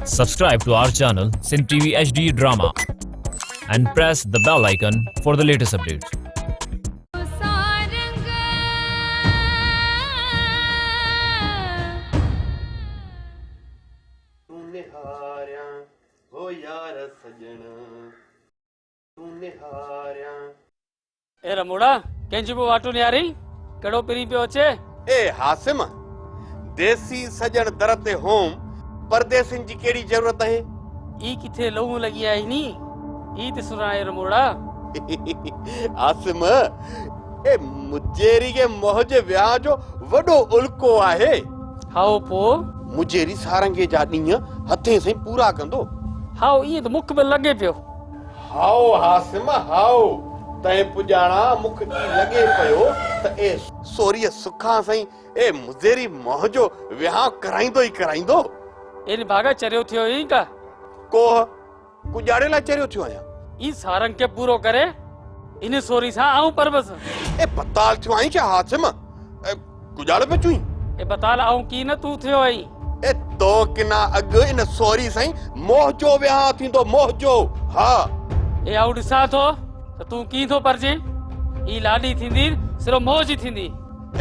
Subscribe to our channel Sin TV HD Drama and press the bell icon for the latest updates. ए रमोड़ा कंहिंजी बि वाटू नहीं आ रही कड़ो पिरी पियो अचे ए हासिम देसी सजन दर ते होम परदेसिन जी केड़ी जरूरत है ई किथे लहू लगी आई नी ई ते सुनाए रमोड़ा हासिम ए मुजेरी के मोहजे व्याह जो वडो उल्को आहे हाओ पो मुजेरी सारंगे जा ॾींहं हथे से पूरा कंदो हाओ ई तो मुख में लगे पियो हाओ हासिम हाओ तै पुजाणा मुख दी लगे पयो त ए सोरिय सुखा सई ए मुजेरी मोहजो व्याह कराइंदो ही कराइंदो इन भागा चरियो थियो ई का को कुजाड़े ला चरियो थियो आया ई सारंग के पूरो करे इन सोरी सा आऊं परबस ए बताल थियो आई क्या हासिम कुजाड़े पे चुई ए बताल आऊं की न तू थियो आई ए तो किना अग इन सोरी सई मोहजो व्याह थींदो मोहजो हा ए आऊं ॾिसां थो त तू की थो परजे ई लाडी थींदी सिर्फ मौज थींदी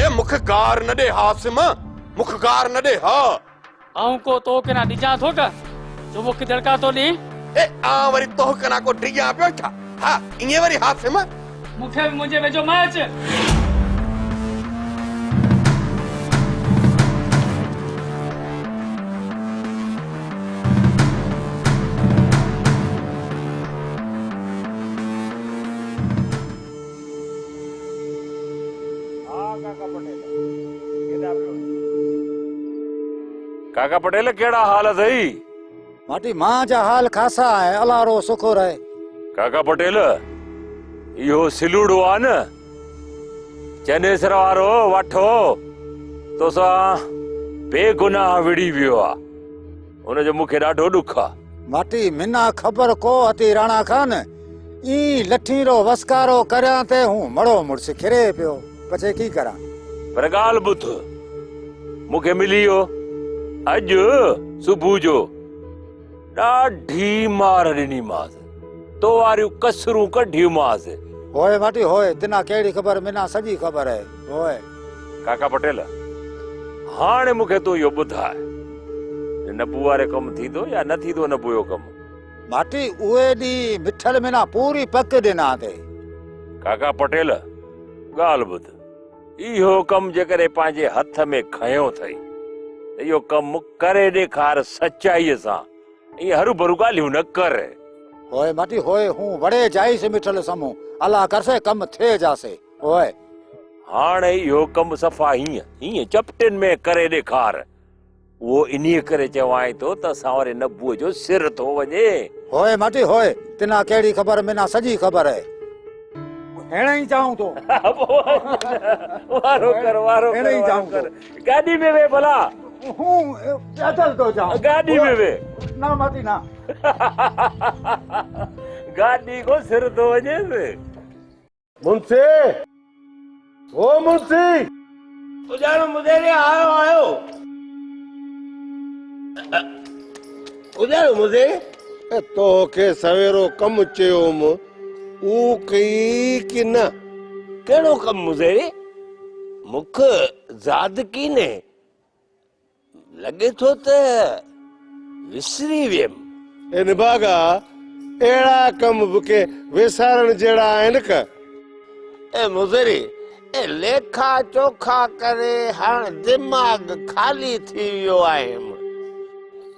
ए मुख गार न दे हासिम मुख गार न दे हा आऊं को तो के ना डिजा थो का जो मुख दड़का तो नी ए आ वरी तो कना को डिया पियो छा हा इए वरी हासिम मुखे भी मुझे वेजो मैच काका पटेल केड़ा हाल अथई माटी मां जा हाल खासा है अलारो सुखो रहे काका पटेल इहो सिलूड़ो आ न चनेसर वारो वठो तोसा बेगुनाह विड़ी वियो आ उनजो मूंखे ॾाढो ॾुख आ माटी मिना खबर को अती राणा खान ई लठीरो वसकारो करया ते हूं मड़ो मुड़स खिरे पियो पछे की करा पर ॻाल्हि ॿुध मूंखे मिली वियो अॼु सुबुह जो ॾाढी मार ॾिनीमांसि तो वारियूं कसरूं कढियूंमांसि होए माटी होए तिना केड़ी खबर मिना सजी खबर है होए काका पटेल हाणे मूंखे तूं इहो ॿुधाए नबू वारे कमु थींदो या न थींदो नबू जो कमु माटी उए दी मिठल मिना पूरी पक देना थे काका पटेल ॻाल्हि ॿुध इहो कमु जेकॾहिं पंहिंजे हथ में खयो अथई इहो कमु करे ॾेखार सचाईअ सां ईअं हरू भरू ॻाल्हियूं न कर होए माटी होए हूं बड़े जाई से मिठल समूह अल्लाह करसे कम थे जासे होए हाणे इहो कमु सफ़ा हीअं चपटिन में करे ॾेखार उहो इन्हीअ करे चवाई थो त असां वारे नबूअ जो सिर थो वञे होए माटी होए तिना केड़ी खबर मिना सजी खबर है हेणे ही चाहूं तो वारो कर गाड़ी में वे भला हूं पैदल तो जाऊं गाड़ी में वे ना माटी ना गाड़ी को सिर तो वजह से मुंशी ओ मुंशी उजारो मुझे आयो उजारो मुझे ए तो के सवेरो कम चयोम ऊ कई कि न केड़ो कम मुझे मुख जाद की ने लगे तो ते विसरी वियम ए निभागा एड़ा कम बुके विसारण जेड़ा आइन का ए मुजरी ए लेखा चोखा करे हां दिमाग खाली थी वियो आयम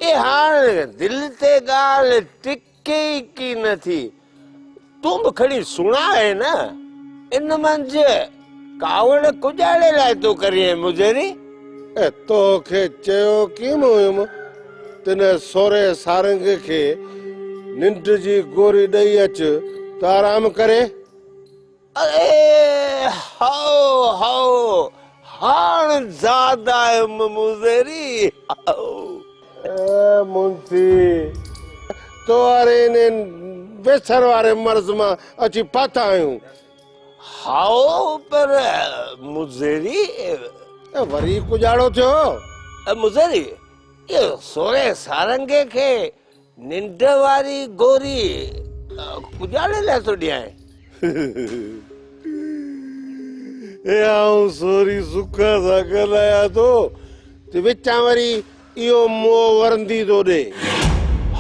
ए हां दिल ते गाल टिके की न थी तुम खड़ी सुना है ना इन मंज कावड़ कुजाड़े लाए तो करिए मुजरी ए तो के चयो की मोयम तने सोरे सारंग के निंड जी गोरी दई अच त आराम करे अरे हाओ हाओ हान ज्यादा मुजरी हाओ ए मुंशी तो अरे ने बेसर वारे मर्ज में अची पाता आयूं हाओ पर मुजरी वरी कुजाड़ो थियो मुजरी ये सोरे सारंगे खे निंड वारी गोरी कुजाड़े लाइ थो ॾियां ए आऊं सोरी सुखा सां ॻाल्हायां थो ते विचां वरी इहो मोह वरंदी थो ॾे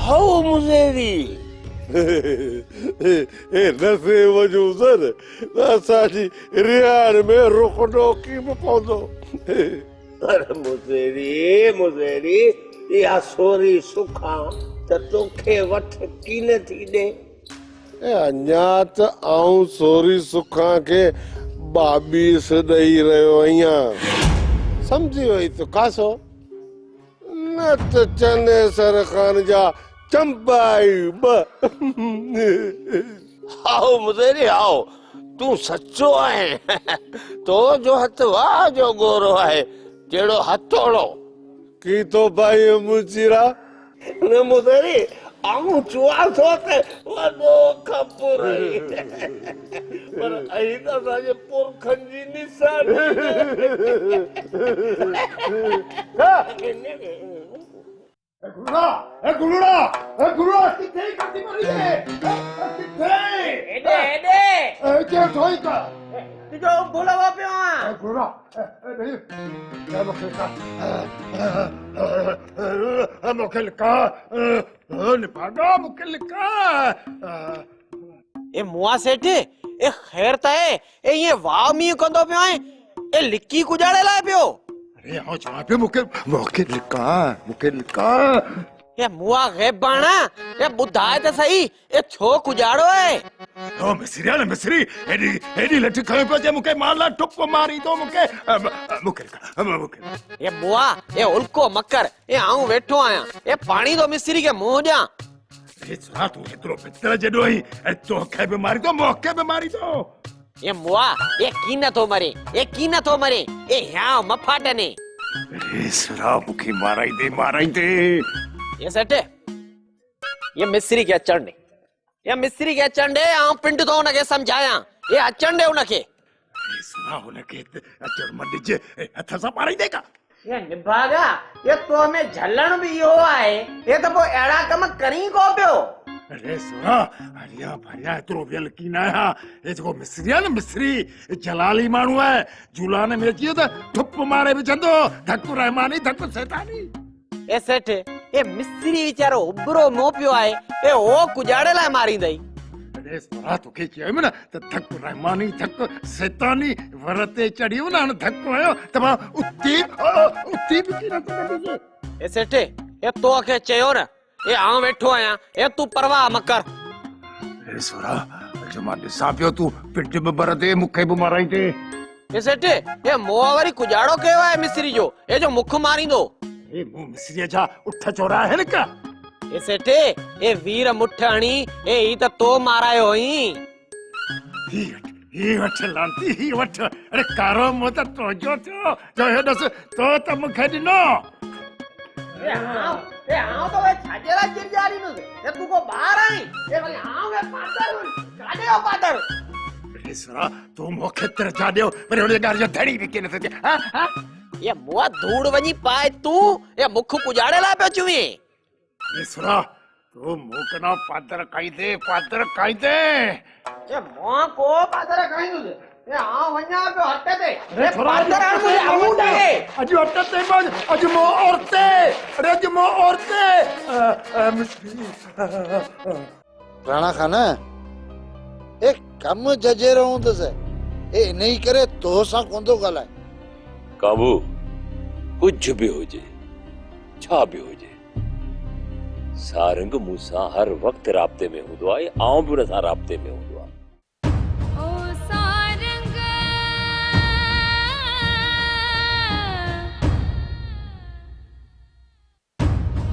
हाउ मुज़ेरी ए नसे वजू सर असांजी रियाण में रुख ॾोकी बि पवंदो अरे मुज़ेरी इहा सोरी सुखा त तोखे वठ कीन थी ॾे अञा त आऊं सोरी सुखा खे बाबीस ॾेई रहियो आहियां सम्झी वई तो कासो न त चने सर खान जा चंपाई हाउ मुज़ेरी हाउ तूं सचो आहे तो जो हथ वाह जो गोरो आहे जहिड़ो हथोड़ो की तो भाई मुचीरा न मुज़ेरी आऊं चुआ थो त वॾो खपुर पर अही त असांजे पुरखनि जी निशानी गुरुड़ा किथे कती मरी है किथे एडे के थोई का तुझो बोलावा पियो आ गुरुड़ा नहीं मुखिल का निभागा मुखिल का ए मुआ सेठ ए खैर त है ए ये वाह मी कंदो पियो है ए लिक्की कुजाड़े लाए पियो अरे आओ जवाब पे मुखिल का ए मुआ गैबाना ए बुधाए त सही ए छो कुजाड़ो है ओ मिस्री एडी लठ खवे पे जे मुके मारला टुप मारी तो मुके मुखिल ए मुआ ए उल्को मकर ए आऊं बैठो आया ए पानी दो मिस्त्री के मुंह जा ए सुना तू एतरो पितर जडो ही ए तो खे बीमारी तो मोके बीमारी तो ए मुआ ए कीन तो मरे ए यहाँ मफाट ने ए सुना मुके माराई दे ये सेठ ये मिस्त्री के अचण दे आऊं पिंड तो उनके समझाया ये अचण दे उनके ए सुना उनके अचण मंडी जे हथ सा माराई देगा ये निभागा ये तो हमें झल्लण भी हो आए ये तो वो एड़ा कम करी को पियो अरे सुना अरिया भरिया एतरो वेल की ना ए जो मिस्त्री जलाली मानू है झूलाने में जियो त ठुप मारे विचंदो धक्कू रहमानी धक्कू शैतानी ए सेठ ए मिस्त्री विचारो उबरो मो पियो आए ए ओ कुजाड़े लाए मारी दई अरे सुना तो के चयो ना त धक्कू रहमानी धक्कू शैतानी वरते चढ़ियो ना धक्कू आयो तमा उती भी की ना तो ए सेठ ए तो के चयो ना ए आऊं बैठो आया ए तू परवाह मत कर अरे सुना जमा दिसा पियो तू पिट में बरदे मुखे भी माराई दे ए सेठ ए मोवरी कुजाड़ो केवा है मिस्त्री जो ए जो मुख मारी दो ए मु मिस्री जा उठ चोरा है न का ए सेठ ए वीर मुठणी ए ई त तो मारायो ही ही वठ लांती ही वठ अरे कारो मोत तो जो हे दस तो मुखे दिनो ए आओ तो वे छाजेला चिरजारी नु ए तू को बाहर आई ए भले आओ वे पातर काडे ओ पातर अरे सुना तू मुखे तर जा दियो पर ओले गार जो धड़ी भी केने से हां ये मुआ धूड़ वनी पाए तू ए मुख कुजाड़े ला पे चुवी ये सुना तू मुकना पातर काई दे ये मुआ को पातर काई दे ए आओ वन्या पे हटते दे ए पातर आ मुझे आऊ दे अजू हटते मज अजू मो औरते अरे अजू मो औरते राणा खाना एक कम जजे रहूं तो से ए नहीं करे तो सा कोंदो गलाए काबू कुछ भी हो जे छा भी हो जे सारंग मूसा हर वक्त राब्ते में हूंदो आहे आऊं भी उन सां राब्ते में हूंदो आहे ओ सारंग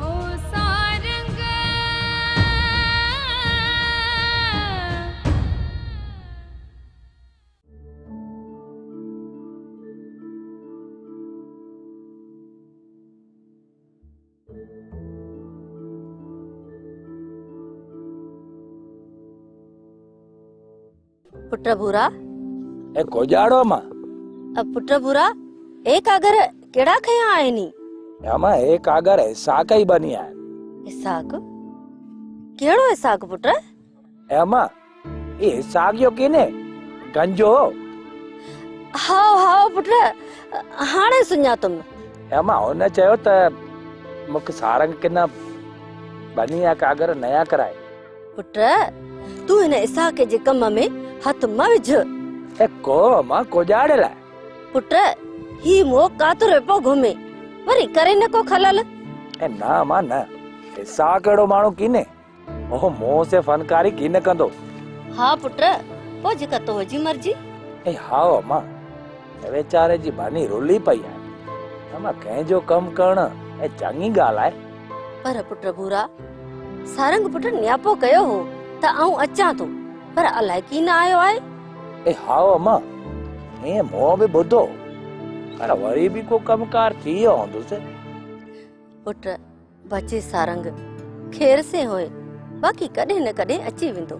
ओ सारंग पुट भूरा ए कुजाड़ो मां पुट भूरा एक अगर केड़ा खया आए नी એમાં એક આગળ શાક બની આય इसाक केड़ो इसाक पुट એમાં એ શાક જો કેને ગંજો हाओ हाओ पुट हाणे सुञा तुम એમાં हुन चयो त मूंखे सारंग किना बनी या कागर नया कराए पुट तू हिन इसाक जे कम में हथ म विझ ए को मां कोजाड़े लाए पुट ही मो कातुर पो घुमे वरी करे न को खलल ए ना मां न ए साकड़ो माणो कीने ओ मोह से फनकारी कीने कंदो हाँ पुट पो जेका तो जी मर्जी ए हाओ मां वेचारे जी बानी रोली पई है मां कंहिंजो कम करण ए चङी ॻाल्हि आहे पर पुट भूरा सारंग पुट न्यापो कयो हो त आऊं अचां तो पर अलाए की न आयो आहे ए हाओ मां ए मोह बि ॿुधो पर वरी बि को कमकार थी वियो हूंदुसि पुट बचे सारंग खेर से होए बाकी कॾहिं न कॾहिं अची वेंदो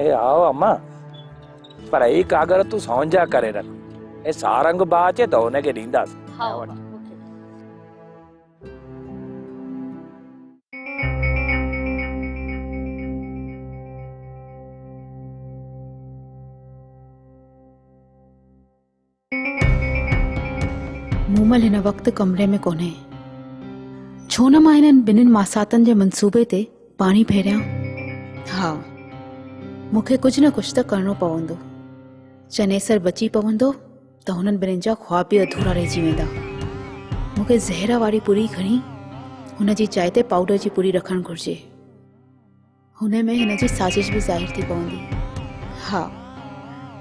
ए हाओ अम्मा पर ई कागर तू समझा करे रख ए सारंग बा अचे त हुनखे ॾींदासीं हाँ मूमल हिन वक़्तु कमरे में कोन्हे छो न मां हिननि ॿिन्हिनि मासातनि जे मंसूबे ते पाणी फेरियां हा मूंखे कुझु न कुझु त करिणो पवंदो चनेसर बची पवंदो त हुननि ॿिन्हिनि जा ख्वाब बि अधूरा रहिजी वेंदा मूंखे ज़हर वारी पुरी खणी हुन जी चांहि ते पाउडर जी पुरी रखणु घुरिजे हुन में हिन जी साज़िश बि ज़ाहिर थी पवंदी हा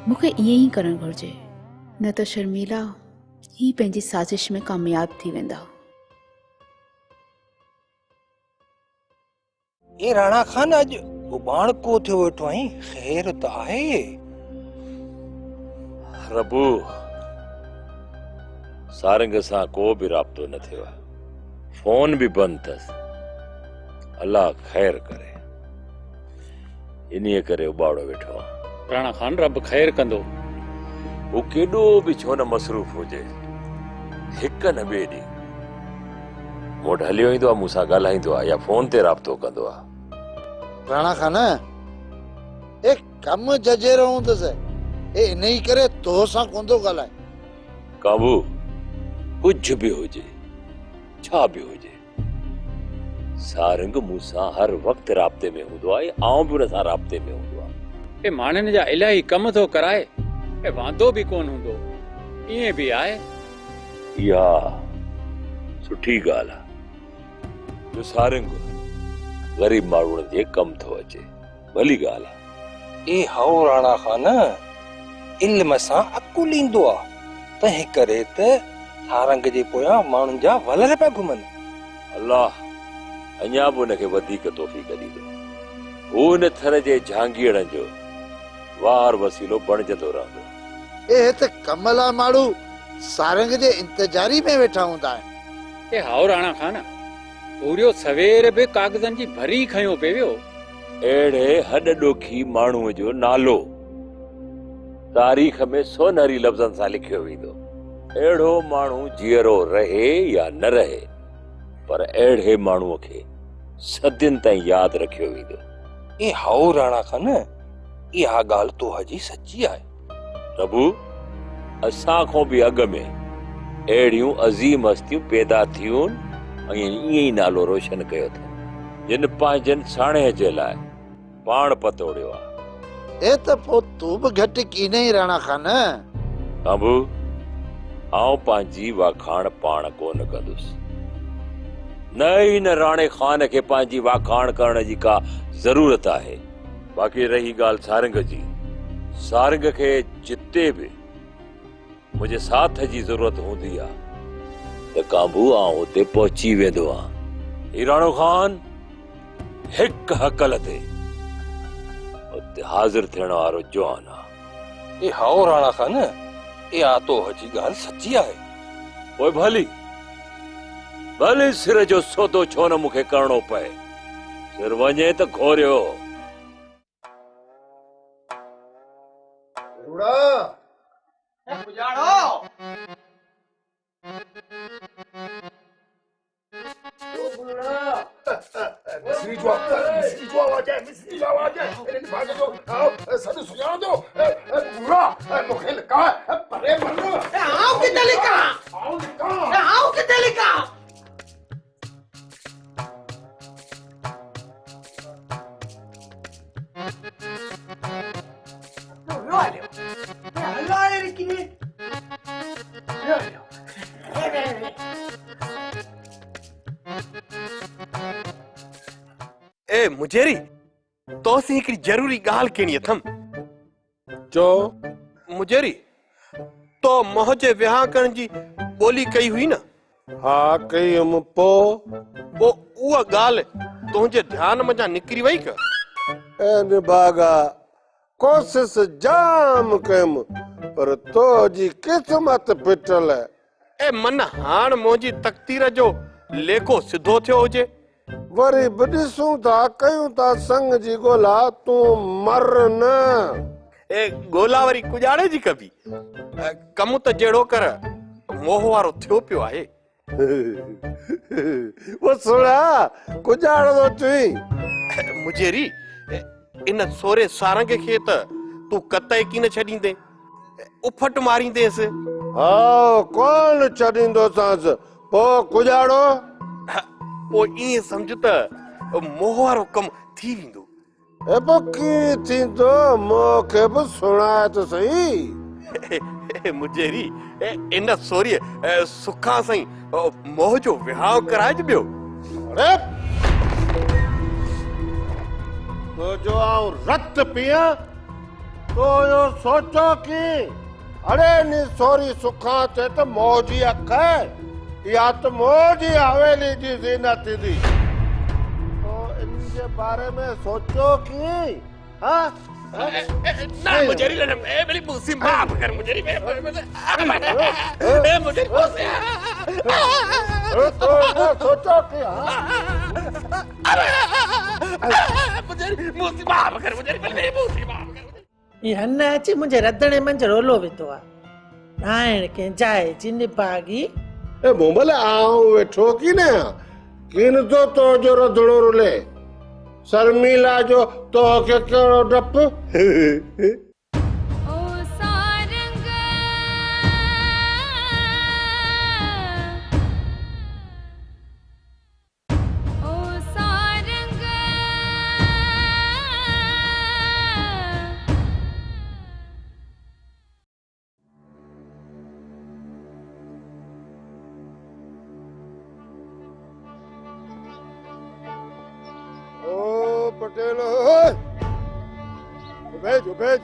मूंखे ईअं ई करणु घुरिजे न त शर्मिला ही पंहिंजी साज़िश में कामयाब थी वेंदा ए राणा खान अॼु उबाण को थियो वेठो आहीं ख़ैर त आहे प्रभु सारंग सां को बि राब्तो न थियो आहे फोन बि बंदि अथसि अल्लाह ख़ैर करे इन्हीअ करे उबाड़ो वेठो आहे राणा खान रब ख़ैर कंदो हू केॾो बि छो न मसरूफ़ हुजे हिक न ॿिए ॾींहुं मूं वटि हलियो ईंदो आहे मूंसां ॻाल्हाईंदो आहे या फोन ते राब्तो कंदो आहे राणा खान ए कम जजे रहंदुसि ए इन ई करे तो सां कोन थो ॻाल्हाए काबू कुझु बि हुजे छा बि हुजे सारंग मूंसां हर वक़्तु राब्ते में हूंदो आहे आउं बि हुन सां राब्ते में हूंदो आहे ए माण्हुनि जा इलाही कम थो कराए ए वांदो बि कोन हूंदो ईअं बि आहे इहा सुठी ॻाल्हि आहे जो सारंग ग़रीब माण्हुनि जे कम थो अचे भली ॻाल्हि आहे ए हाओ राणा खान इल्म सां अकुल ईंदो आहे तंहिं करे त सारंग जे पोयां माण्हुनि जा वलर पिया घुमनि अल्लाह अञा बि हुनखे वधीक तौफ़ीक़ ॾींदो हू हिन थर जे झांगीअड़नि जो वार वसीलो बणिजंदो रहंदो ए त कमला माण्हू सारंग जे इंतजारी में वेठा हूंदा आहिनि ए हाओ राणा खान पूरियो सवेर बि कागज़नि जी भरी खयो पियो अहिड़े हॾ ॾोखी माण्हूअ जो नालो तारीख़ में सोनहरी लफ़्ज़नि सां लिखियो वेंदो अहिड़ो माण्हू जीअरो रहे या न रहे पर अहिड़े माण्हूअ खे सदियुनि ताईं यादि रखियो वेंदो ए हाओ राणा खान इहा ॻाल्हि तो हजी सची आहे प्रभु असां खां बि अॻ में अहिड़ियूं अज़ीम हस्तियूं पैदा थियूं ऐं ईअं ई नालो रोशन कयो अथनि जिन पंहिंजनि साणे जे लाइ पाण पतोड़ियो आहे ए त पोइ तूं बि घटि कीन ई राणा खान बाबू आउं पंहिंजी वाखाण पाण कोन कंदुसि न ई न राणे खान खे पंहिंजी वाखाण करण जी का ज़रूरत आहे बाक़ी रही ॻाल्हि सारंग जी सारंग खे जिते बि मुंहिंजे साथ जी ज़रूरत हूंदी आहे त काबू आउं हुते पहुची वेंदो आहियां हीराणो खान हिकु हकल ते उते हाज़िर थियण वारो जवान आहे ए हाओ राणा खान इहा तो हजी ॻाल्हि सची आहे पोइ भली भली सिर जो सौदो छो न मूंखे करणो पए सिर वञे त घोरियो मिस्री जो आवाज है मिस्री जो आवाज है अरे भाग दो आओ सब सुना दो पूरा मुखे लगा परे मरो आओ कितने लिखा आओ कितने लिखा ए मुजेरी तो सी हिकड़ी जरूरी गाल केनी अथम जो मुजेरी तो मोह जे विहां करण जी बोली कई हुई न हाँ कई हम पो वो उहा गाल तुंहिंजे ध्यान में जा निकिरी वई का एन भागा कोशिश जाम कम पर तो जी किस्मत पिटल है ए मन हाण मोजी तकदीर जो लेखो सिधो थियो हुजे वरी बि ॾिसूं था कयूं था संग जी गोला तू मर न ए गोलावरी कुजाड़े जी कभी कम त जेड़ो कर मोह वारो थियो पियो आहे वो सुना कुजाड़ो तुई मुजेरी इन सोरे सारंग खे त तू कतई की न छडींदे उफट मारींदेस हाँ कौन छडींदो सांस पो कुजाड़ो ओ ई समझ त मोह वारो कम थी विंदो ए पो की थींदो मूंखे बि सुणाए त सही मुजेरी इन सोरी सुखा सही मोह जो विहाव कराए ॿियो अरे तो जो आऊं रत पिया तो यो सोचो कि अरे नी सोरी सुखा चे त मौजी अख या तो मौजी हवेली जी ज़ीनत थी तो इनके बारे में सोचो कि हाँ ना मुजेरी ना ए मेरी मुसी माफ कर मुजेरी ए मुजेरी तो सोचो कि मुजेरी मुसी माफ कर मुजेरी मेरी मुसी माफ कर ये हन्ना अची मुझे रदणे मंज रोलो वेतो आ नायण के जाए जिन पागी ए मोमल आऊं वेठो की न किन तो जो रधड़ो रुले शर्मिला जो तो के करो डप ओ सारंग ओ सारंग ओ पटेल भेज पटेल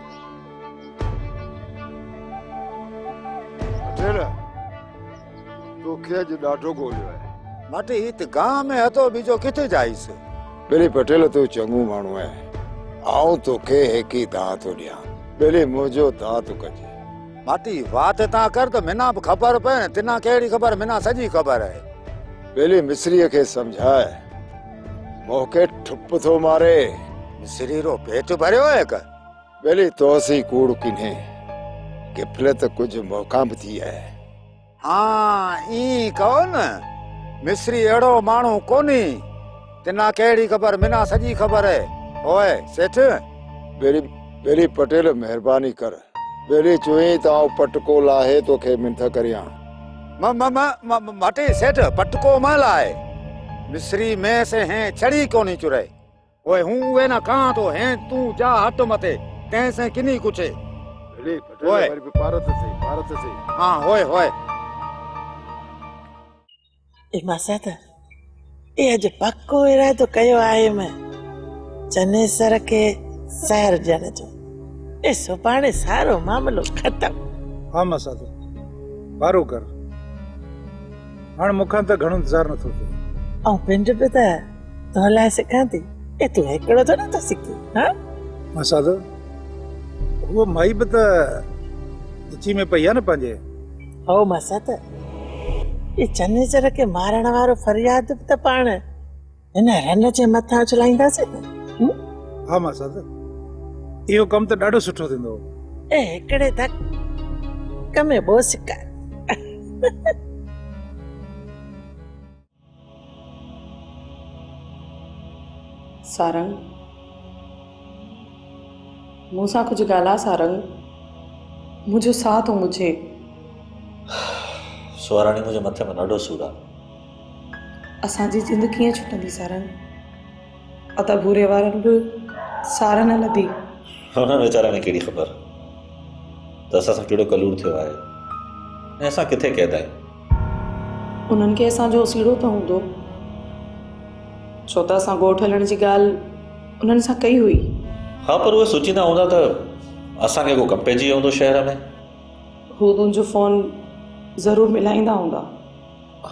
तो क्या जो डाटो गोलियो है माटे हित गांव में हतो बीजो किथे जाईस बेली पटेल तो चंगू माण्हू है आऊं तो के हेकी दात तो दिया बेली मोजो दात कजे माटी बात ता कर तो मिना खबर पे तिना केड़ी खबर मिना सजी खबर है बेली मिस्री के समझाए मौके ठुप थो मारे मिस्री रो पेट भरियो है का बेली तोसी कूड़ किन्हे किफलत कुछ मौका भी थी है हाँ ई कौन मिस्री एड़ो मानू कोनी तिना केड़ी खबर मिना सजी खबर है ओए सेठ बेली पटेल मेहरबानी कर बेली चुई ताऊ पटको लाहे तो खे मिंथ करिया माटे सेठ पटको मा लाए मिस्री में से हैं छड़ी कोनी चुरे ओए हूं वे ना कहां तो हैं तू जा हट मते तैसे किनी कुछ बेली पटेल हमारी भारत से हां होए ए मासात ए अज पक्को इरादो कयो आहे मैं चने सर के सैर जन जो ए सुपाणे सारो मामलो खत्म हाँ मसाद वारो कर हाणे मूंखां त घणो इंतज़ार नथो थिए ऐं पिंड बि त तो हलाए सिखां थी ए तू हिकिड़ो थो नथो सिखी हा मसाद उहो माई बि त ऊची में पई आहे न पंहिंजे हो मसात ये चनेसर के मारण वारो फरियाद बि त पाण हिन रन जे मथां चलाईंदासीं न हाँ मसाद इहो कमु त ॾाढो सुठो थींदो ए हिकिड़े धक कमे बोसिका सारंग मूंसां कुझु ॻाल्हाए सारंग मुंहिंजो साथ हो मुझे सुहाराणी मुंहिंजे मथे में ॾाढो सूर आहे असांजी जिंद कीअं छुटंदी सारंग अता भूरे वारनि बि सार न लधी हुननि वीचारनि खे कहिड़ी ख़बर त असां सां कहिड़ो कलूर थियो आहे ऐं असां किथे क़ैद आहियूं उन्हनि खे असांजो ओसीड़ो त हूंदो छो त असां ॻोठु हलण जी ॻाल्हि उन्हनि सां कई हुई हा पर उहे सोचींदा हूंदा त असांखे को कमु पइजी वेंदो शहर में हू तुंहिंजो फ़ोन ज़रूरु मिलाईंदा हूंदा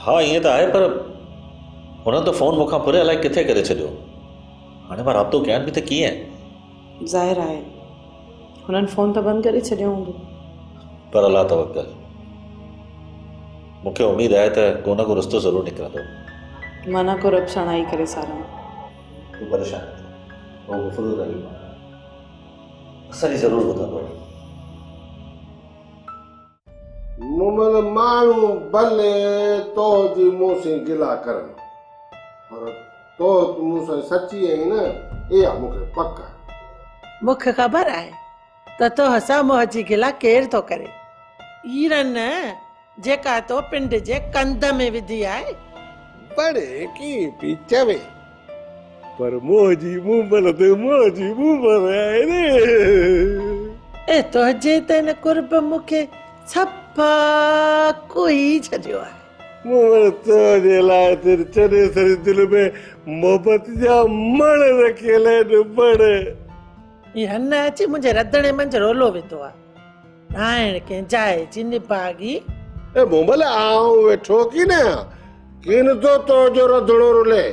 हा ईअं त आहे पर हुननि त फ़ोन मूंखां पुरे अलाए किथे करे छॾियो हाणे मां राब्तो कयां बि त कीअं ज़ाहिर आहे हुननि फ़ोन त बंदि करे छॾियो हूंदो पर अलाह तवक्कल मूंखे उमेद आहे त को न को रस्तो ज़रूरु निकिरंदो माना को रब सणाई करे सारंग तूं परेशान न थी उहो गुफ़्तगू करी असांजी ज़रूरु ॿुधंदो मुमल माण्हू भले तो जी मूं सां गिला करनि पर तो मूं सां सची आहीं न इहा मूंखे पक आहे मूंखे ख़बर आहे त तो हसा मोह जी गिला केरु थो करे ईरन जेका तो पिंड जे कंध में विधी आहे बड़े की पी चवे पर मोजी मुंबल ते मोजी मुंबल आहे रे ए तुंहिंजे त हिन कुर्ब मूंखे सफ़ा कोई छॾियो आहे मुंबल तुंहिंजे लाइ तेरे चने सरी दिल में मोहबत जा मण रखियल आहिनि मण ही हन अची मुंहिंजे रंधिणे मंझि रोलो विधो आहे हाणे कंहिं जाइ जी निभागी ए मुंबल आऊं वेठो की न किन तो जो रंधिणो रुले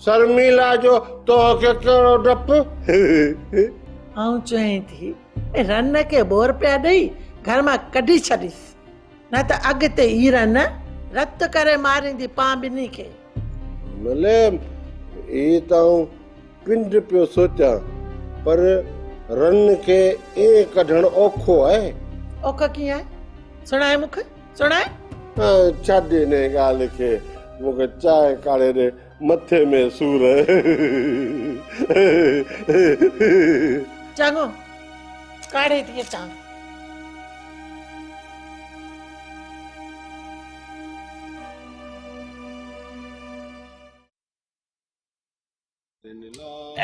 शर्मिला जो तो के कहिड़ो डपु आऊं चवां थी रन खे बोर पिया ॾेई घर मां कढी छॾीस न त अॻिते ई रन रत करे मारींदी पां ॿिन्ही खे भले ई त पिंड पियो सोचां पर रन खे ए कढण औखो आहे औखो कीअं आहे सुणाए मूंखे सुणाए छॾ हिन ॻाल्हि खे मूंखे चांहि काढ़े ॾे मथे में सूर चङो काढ़े थी अचां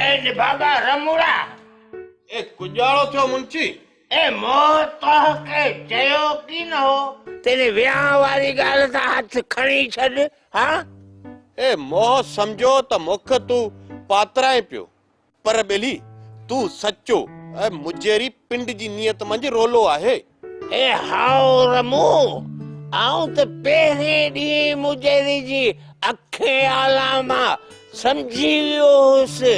ए बाबा रमुड़ा ए कुजाड़ो थियो मुंशी ए मो तो के चयो की न हो तेरे वियाह वारी ॻाल्हि सां हथ खणी छॾ हा ए मोह समझो त मुख तू पातराए पियो पर बेली तू सच्चो ऐं मुजेरी पिंड जी नियत मंझि रोलो आहे ए हाओ रमू आऊं त पहिरें ॾींहुं मुजेरी जी अखे आलामा समझी वियो हुउसि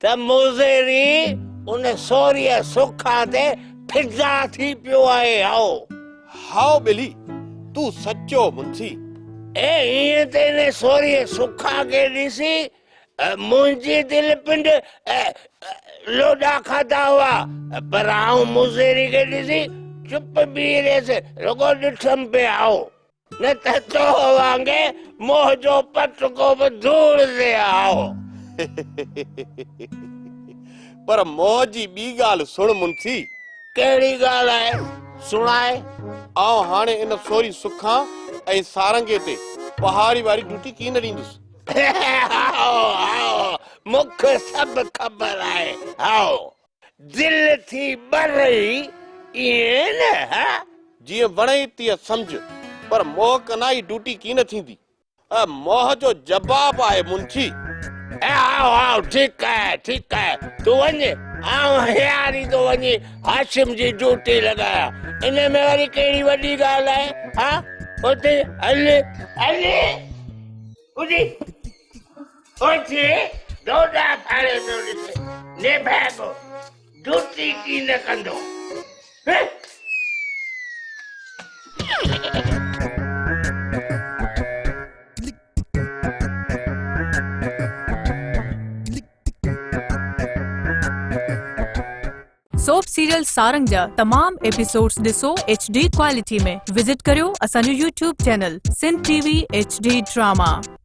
त मुजेरी उन सोरीअ सुखा ते फिजा थी पियो आहे हाओ बेली तू सच्चो मुंशी ए ईअं त इन सोरीअ सुखा खे ॾिसी मुंहिंजी दिलि पिंड लोॾा खाधा हुआ पर आऊं मुज़ेरी खे ॾिसी चुप बीह रहियसि रुॻो ॾिठमि पिया न त तो वांगे मोह जो पटको बि धूड़ ते आओ पर मोह जी ॿी ॻाल्हि सुण मुंशी कहिड़ी ॻाल्हि आहे सुणाए आऊं हाणे इन सोरी सुखा ऐं सारंगे ते पहाड़ी वारी ड्यूटी की न ॾींदुसि मूंखे सभु ख़बर आहे आओ दिलि थी ॿरई ईअं न जीअं वणे तीअं सम्झ पर मोह कनाई ड्यूटी की न थींदी मोह जो जवाब आहे मुंशी आओ ठीकु आहे तूं वञ आऊं हियारी थो वञी हाशिम जी ड्यूटी लॻाया इन में वरी कहिड़ी वॾी ॻाल्हि आहे हा उते हल उथी डोडा फाड़े थो ॾिसे निभागो ड्यूटी की न कंदो सोप सीरियल सारंग जा तमाम एपिसोड्स ॾिसो HD क्वालिटी में विजिट करियो असांजो YouTube channel Sindh TV HD drama.